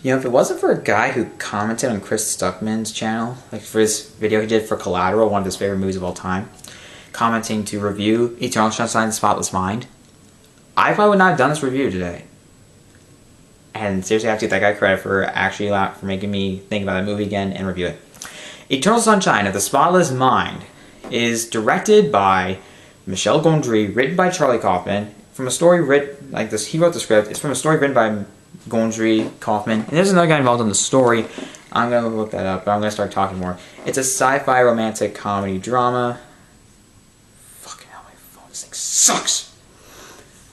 You know, if it wasn't for a guy who commented on Chris Stuckman's channel, like for his video he did for Collateral, one of his favorite movies of all time, commenting to review Eternal Sunshine of the Spotless Mind, I probably would not have done this review today. And seriously, I have to give that guy credit for actually for making me think about that movie again and review it. Eternal Sunshine of the Spotless Mind is directed by Michel Gondry, written by Charlie Kaufman, from a story written like this. He wrote the script. It's from a story written by Gondry, Kaufman, and there's another guy involved in the story. I'm gonna look that up, but I'm gonna start talking more. It's a sci-fi romantic comedy drama. Fucking hell, my phone, this thing sucks.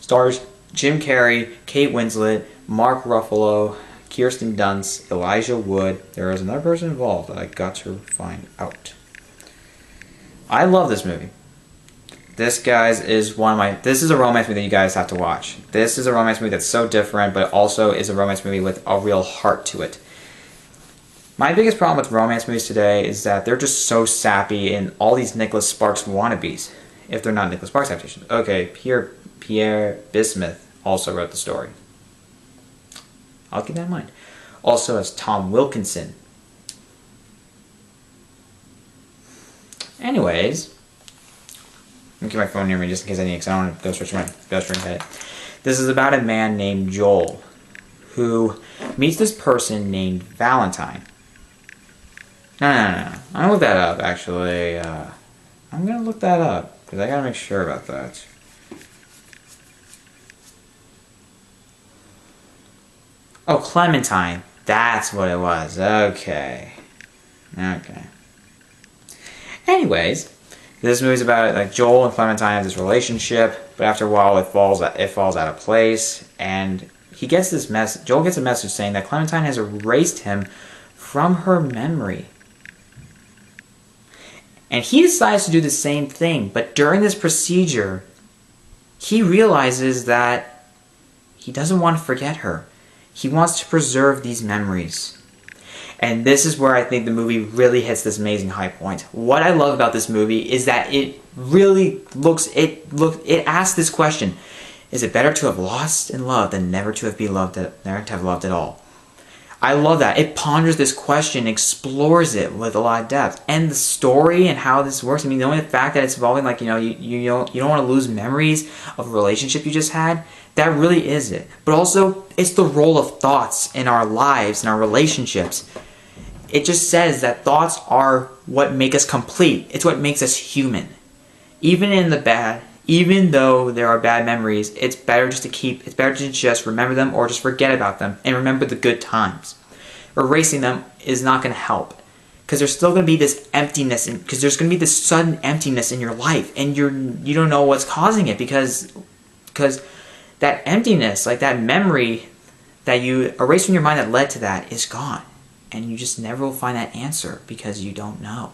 Stars Jim Carrey, Kate Winslet, Mark Ruffalo, Kirsten Dunst, Elijah Wood. There is another person involved that I got to find out. I love this movie. This, guys, is one of my... This is a romance movie that you guys have to watch. This is a romance movie that's so different, but also is a romance movie with a real heart to it. My biggest problem with romance movies today is that they're just so sappy in all these Nicholas Sparks wannabes. If they're not Nicholas Sparks adaptations. Okay, Pierre Bismuth also wrote the story. I'll keep that in mind. Also as Tom Wilkinson. Anyways... I'm gonna keep my phone near me just in case I need it, because I don't want to go search my head. This is about a man named Joel who meets this person named Valentine. No. I'm gonna look that up, actually. I'm gonna look that up, because I gotta make sure about that. Oh, Clementine. That's what it was. Okay. Anyways... This movie's about like Joel and Clementine have this relationship, but after a while it falls out of place, and he gets this message. Joel gets a message saying that Clementine has erased him from her memory, and he decides to do the same thing. But during this procedure, he realizes that he doesn't want to forget her. He wants to preserve these memories. And this is where I think the movie really hits this amazing high point. What I love about this movie is that it really it asks this question: is it better to have lost in love than never to have loved at all? I love that. It ponders this question, explores it with a lot of depth. And the story and how this works, I mean, the only fact that it's involving, like, you don't want to lose memories of a relationship you just had, that really is it. But also, it's the role of thoughts in our lives, in our relationships. It just says that thoughts are what make us complete. It's what makes us human. Even in the bad, even though there are bad memories, it's better to just remember them or just forget about them and remember the good times. Erasing them is not going to help, because there's still going to be this emptiness, because there's going to be this sudden emptiness in your life, and you don't know what's causing it, because that emptiness, like that memory that you erased from your mind that led to that, is gone. And you just never will find that answer because you don't know.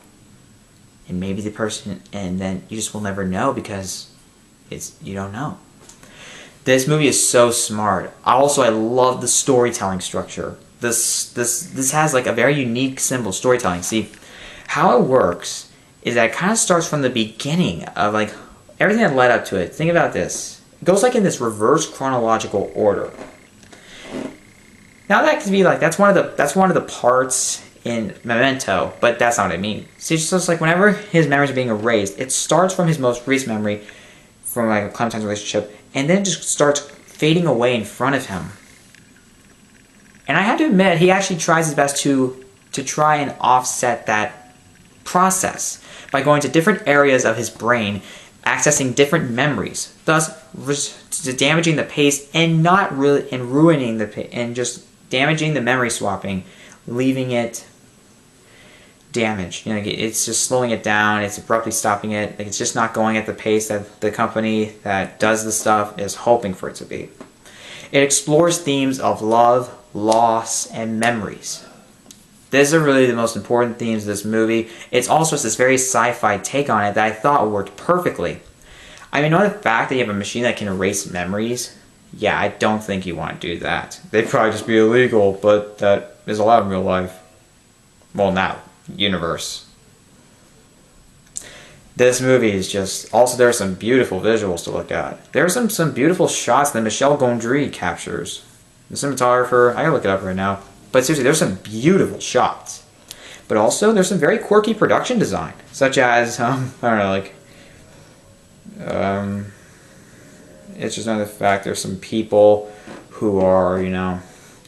And maybe the person, and then you just will never know because you don't know. This movie is so smart. I love the storytelling structure. This has like a very unique symbol storytelling. See, how it works is that it kind of starts from the beginning of like everything that led up to it. Think about this. It goes like in this reverse chronological order. Now that could be like that's one of the parts in Memento, but that's not what I mean. See, it's just like whenever his memories are being erased, it starts from his most recent memory, from like Clementine's relationship, and then it just starts fading away in front of him. And I have to admit, he actually tries his best to try and offset that process by going to different areas of his brain, accessing different memories, thus damaging the pace and ruining and just damaging the memory swapping, leaving it damaged. You know, it's just slowing it down. It's abruptly stopping it. Like, it's just not going at the pace that the company that does the stuff is hoping for it to be. It explores themes of love, loss, and memories. These are really the most important themes of this movie. It's also this very sci-fi take on it that I thought worked perfectly. I mean, the fact that you have a machine that can erase memories, yeah, I don't think you want to do that. They'd probably just be illegal, but that is allowed in real life. Well, now, universe. This movie is just... Also, there are some beautiful visuals to look at. There are some beautiful shots that Michel Gondry captures. The cinematographer, I gotta look it up right now. But seriously, there's some beautiful shots. But also, there's some very quirky production design, such as, I don't know, like, it's just another fact, there's some people who are, you know,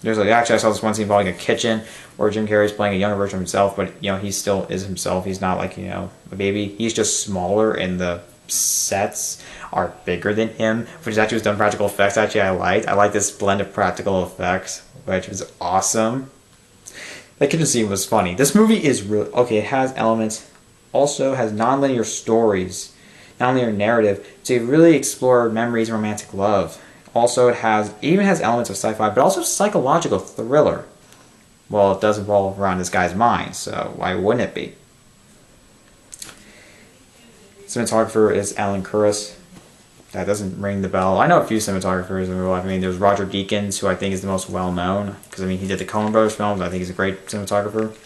there's like, actually I saw this one scene involving a kitchen where Jim Carrey's playing a younger version of himself, but, you know, he still is himself. He's not like, you know, a baby. He's just smaller, and the sets are bigger than him, which actually was done practical effects. Actually, I like this blend of practical effects, which was awesome. That kitchen scene was funny. This movie is really, okay, it has elements, also has non-linear stories, non-linear narrative, to really explore memories and romantic love. Also, it even has elements of sci-fi, but also psychological thriller. Well, it does revolve around this guy's mind, so why wouldn't it be? Cinematographer is Alan Curris. That doesn't ring the bell. I know a few cinematographers in real life. I mean, there's Roger Deakins, who I think is the most well-known, because, I mean, he did the Coen Brothers films. I think he's a great cinematographer.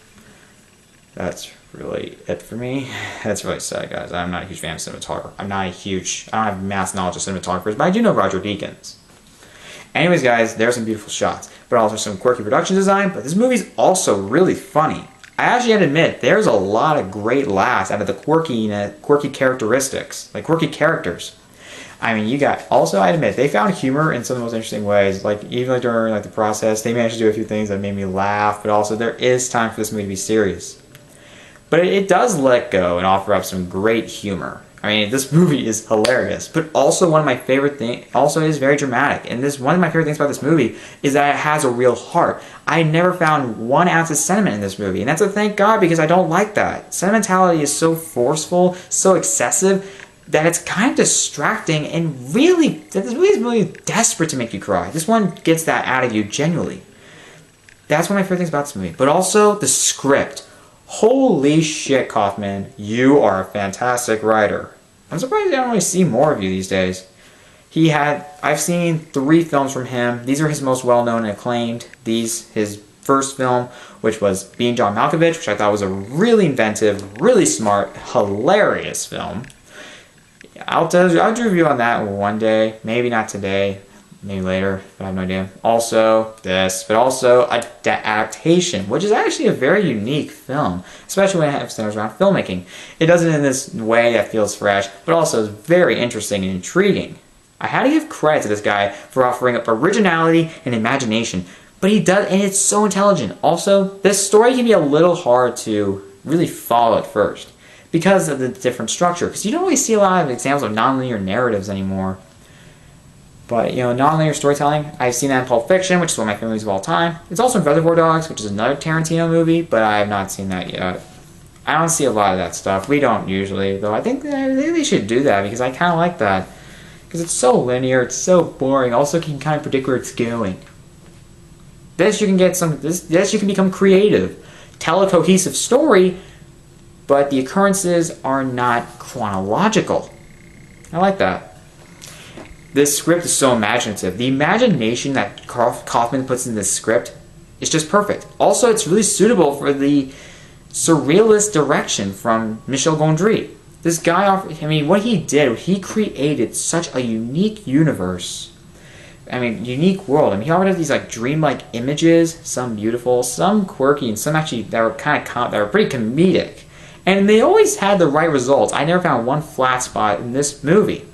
That's really it for me. That's really sad, guys. I'm not a huge fan of cinematography. I don't have mass knowledge of cinematographers, but I do know Roger Deakins. Anyways, guys, there's some beautiful shots, but also some quirky production design, but this movie's also really funny. I actually have to admit, there's a lot of great laughs out of the quirky characteristics, like quirky characters. I mean, I admit, they found humor in some of the most interesting ways, like, even like during like the process, they managed to do a few things that made me laugh, but also there is time for this movie to be serious. But it does let go and offer up some great humor. I mean, this movie is hilarious, but also one of my favorite things, also is very dramatic. And one of my favorite things about this movie is that it has a real heart. I never found 1 ounce of sentiment in this movie, and that's a thank God, because I don't like that. Sentimentality is so forceful, so excessive, that it's kind of distracting, and really, this movie is really desperate to make you cry. This one gets that out of you genuinely. That's one of my favorite things about this movie. But also, the script. Holy shit, Kaufman, you are a fantastic writer. I'm surprised I don't really see more of you these days. I've seen 3 films from him. These are his most well-known and acclaimed. His first film, which was Being John Malkovich, which I thought was a really inventive, really smart, hilarious film. I'll do a review on that one day. Maybe not today. Maybe later, but I have no idea. Also, but also Adaptation, which is actually a very unique film, especially when it centers around filmmaking. It does it in this way that feels fresh, but also is very interesting and intriguing. I had to give credit to this guy for offering up originality and imagination, but he does, and it's so intelligent. Also, this story can be a little hard to really follow at first because of the different structure, because you don't really see a lot of examples of nonlinear narratives anymore. But, you know, nonlinear storytelling, I've seen that in Pulp Fiction, which is one of my favorite movies of all time. It's also in Reservoir Dogs, which is another Tarantino movie, but I have not seen that yet. I don't see a lot of that stuff. We don't usually, though. I think they should do that, because I kind of like that. Because it's so linear, it's so boring. Also, you can kind of predict where it's going. This, you can you can become creative. Tell a cohesive story, but the occurrences are not chronological. I like that. This script is so imaginative. The imagination that Kaufman puts in this script is just perfect. Also, it's really suitable for the surrealist direction from Michel Gondry. This guy, what he did, he created such a unique universe. Unique world. He offered us these dreamlike images, some beautiful, some quirky, and some actually that were pretty comedic. And they always had the right results. I never found one flat spot in this movie.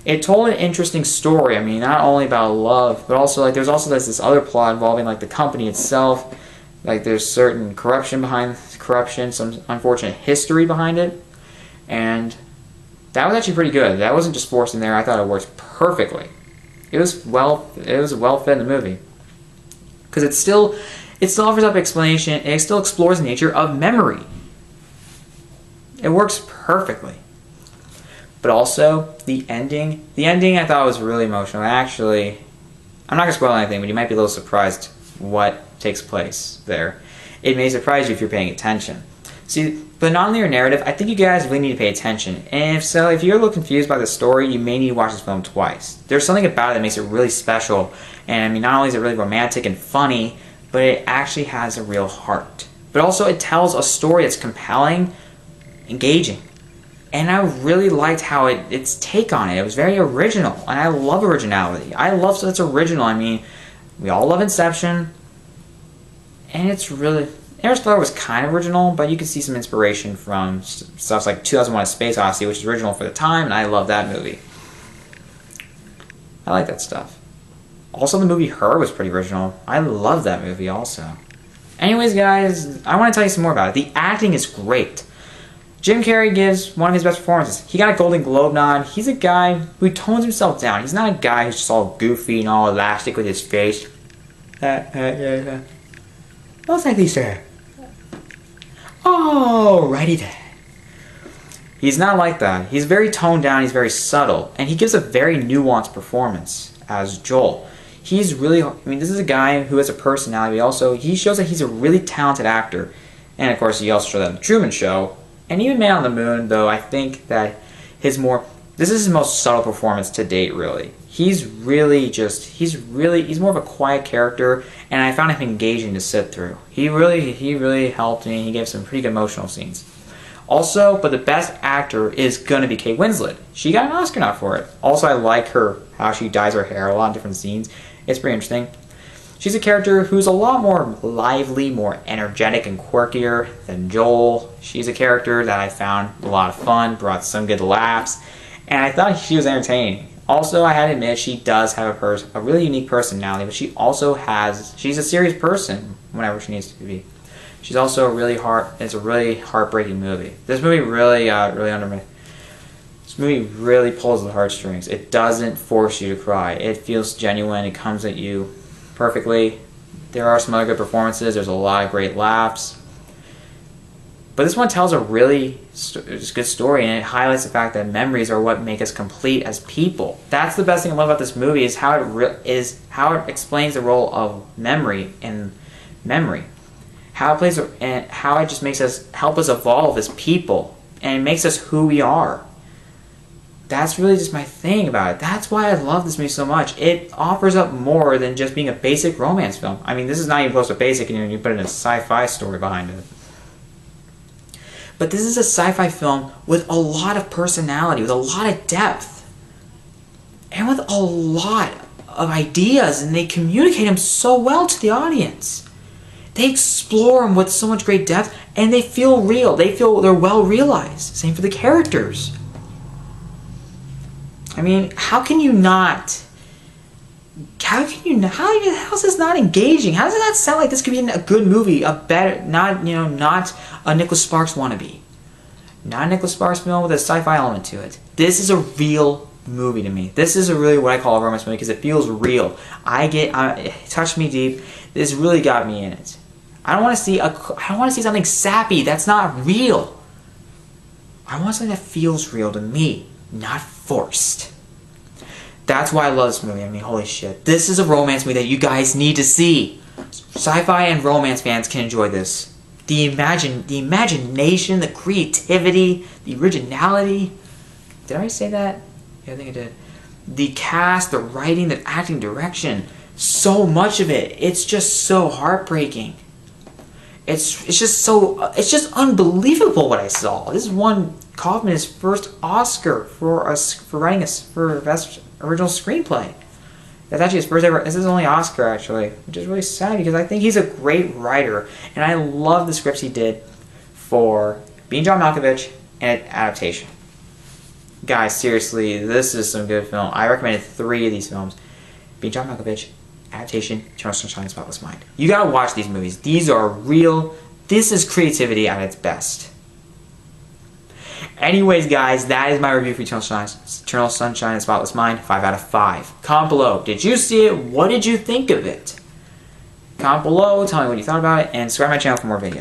It told an interesting story. Not only about love, but also there's this other plot involving the company itself. There's certain corruption behind corruption, some unfortunate history behind it, and that was actually pretty good. That wasn't just forced in there. I thought it worked perfectly. It was well fit in the movie because it still offers up explanation. And it still explores the nature of memory. It works perfectly. But also, the ending I thought was really emotional. Actually, I'm not going to spoil anything, but you might be a little surprised what takes place there. It may surprise you if you're paying attention. See, the nonlinear narrative, I think you guys really need to pay attention. And if you're a little confused by the story, you may need to watch this film twice. There's something about it that makes it really special. And not only is it really romantic and funny, but it actually has a real heart. But also, it tells a story that's compelling, engaging. And I really liked how its take on it. It was very original, and I love originality. I love stuff that's original. We all love Inception, And it's really... Interstellar was kind of original, but you can see some inspiration from stuff like 2001: A Space Odyssey, which is original for the time, and I love that movie. I like that stuff. Also, the movie Her was pretty original. I love that movie also. Anyways, guys, I want to tell you some more about it. The acting is great. Jim Carrey gives one of his best performances. He got a Golden Globe nod. He's a guy who tones himself down. He's not a guy who's just all goofy and all elastic with his face. Yeah. Oh, thank you, sir. Alrighty then. He's not like that. He's very toned down. He's very subtle. And he gives a very nuanced performance as Joel. He's really... I mean, this is a guy who has a personality. He shows that he's a really talented actor. And, of course, he also showed that in The Truman Show. And even Man on the Moon, though, I think that this is his most subtle performance to date, really. He's more of a quiet character, and I found him engaging to sit through. He really helped me. He gave some pretty good emotional scenes. Also, but the best actor is gonna be Kate Winslet. She got an Oscar nod for it. Also, I like how she dyes her hair a lot in different scenes. It's pretty interesting. She's a character who's a lot more lively, more energetic and quirkier than Joel. She's a character that I found a lot of fun, brought some good laughs, and I thought she was entertaining. Also, I had to admit, she does have a really unique personality, but she's a serious person whenever she needs to be. She's also it's a really heartbreaking movie. This movie This movie really pulls the heartstrings. It doesn't force you to cry. It feels genuine. It comes at you perfectly. There are some other good performances. There's a lot of great laughs. But this one tells a really good story, and it highlights the fact that memories are what make us complete as people. That's the best thing I love about this movie, is how it explains the role of memory in memory. How it just makes us help us evolve as people, and it makes us who we are. That's really just my thing about it. That's why I love this movie so much. It offers up more than just being a basic romance film. I mean, this is not even close to basic, and you put in a sci-fi story behind it. But this is a sci-fi film with a lot of personality, with a lot of depth, and with a lot of ideas, and they communicate them so well to the audience. They explore them with so much great depth, and they feel real. They're well realized. Same for the characters. I mean, how is this not engaging? How does it not sound like this could be a good movie, not a Nicholas Sparks wannabe, not a Nicholas Sparks film with a sci-fi element to it. This is a real movie to me. This is really what I call a romance movie, because it feels real. It touched me deep. This really got me in it. I don't want to see something sappy. That's not real. I want something that feels real to me, not forced. That's why I love this movie. I mean, holy shit. This is a romance movie that you guys need to see. Sci-fi and romance fans can enjoy this. The imagination, the creativity, the originality. Did I say that? Yeah, I think I did. The cast, the writing, the acting, direction. So much of it. It's just so heartbreaking. It's just unbelievable what I saw. This won Kaufman his first Oscar for writing best original screenplay. That's actually his first ever. This is his only Oscar, actually, which is really sad, because I think he's a great writer, and I love the scripts he did for Being John Malkovich and Adaptation. Guys, seriously, this is some good film. I recommended 3 of these films: Being John Malkovich, Adaptation, Eternal Sunshine of the Spotless Mind. You gotta watch these movies. These are real. This is creativity at its best. Anyways, guys, that is my review for Eternal Sunshine of the Spotless Mind. 5 out of 5. Comment below. Did you see it? What did you think of it? Comment below. Tell me what you thought about it. And subscribe to my channel for more videos.